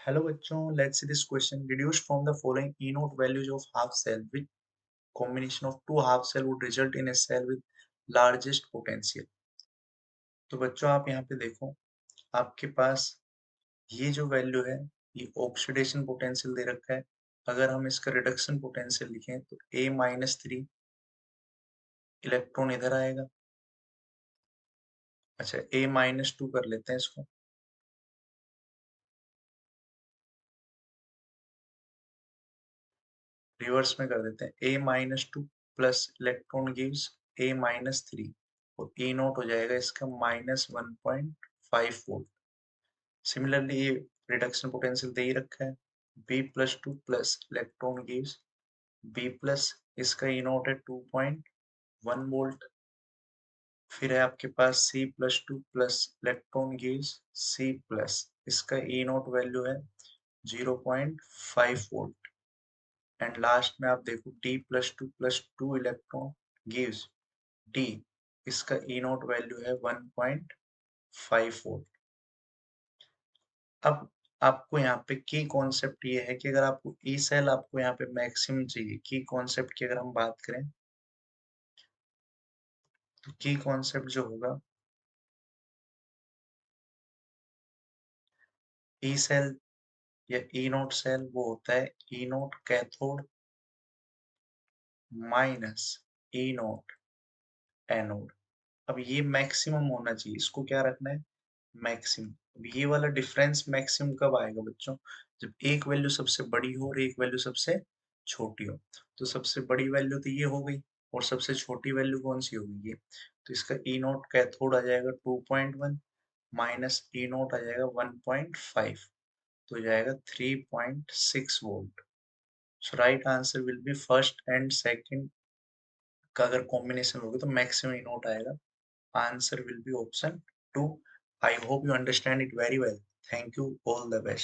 Hello बच्चों, let's see this question. Deduce from the following E-note values of half cell. Which combination of two half cell would result in a cell with largest potential? तो बच्चों आप यहाँ पे देखो, आपके पास ये जो वैल्यू है, ये ऑक्सीडेशन पोटेंशियल दे रखा है. अगर हम इसका रिडक्शन पोटेंशियल लिखें तो A-3 इलेक्ट्रॉन इधर आएगा. अच्छा, A-2 कर लेते हैं इसको. रिवर्स में कर देते हैं. A-2 plus electron gives A-3 और E नॉट हो जाएगा इसका -1.5 वोल्ट. सिमिलरली ये रिडक्शन पोटेंशियल दे ही रखा है. B+2 plus electron gives B plus, इसका E नॉट है 2.1 वोल्ट. फिर है आपके पास C+2 plus electron gives C plus, इसका E नॉट वैल्यू है 0.5 वोल्ट. एंड लास्ट में आप देखो D+2 plus 2 electron gives D, इसका E नॉट वैल्यू है 1.5 वोल्ट. अब आपको यहाँ पे की कॉन्सेप्ट ये है कि अगर आपको ई सेल आपको यहाँ पे मैक्सिमम चाहिए, की कॉन्सेप्ट की अगर हम बात करें तो की कॉन्सेप्ट जो होगा, ई सेल या ई नोट सेल वो होता है ई नोट कैथोड माइनस ई नोट एनोड. अब ये मैक्सिमम होना चाहिए, इसको क्या रखना है, मैक्सिमम. अब ये वाला डिफरेंस मैक्सिमम कब आएगा बच्चों, जब एक वैल्यू सबसे बड़ी हो और एक वैल्यू सबसे छोटी हो. तो सबसे बड़ी वैल्यू तो ये हो गई और सबसे छोटी वैल्यू कौन सी होगी, ये. तो इसका ई नोट कैथोड आ जाएगा 2.1 माइनस ई नोट आ जाएगा 1.5, तो हो जाएगा 3.6 volt. So right answer will be first and second का अगर कॉम्बिनेशन होगी तो मैक्सिमम ई नोट आएगा. Answer will be option 2. I hope you understand it very well. Thank you. All the best.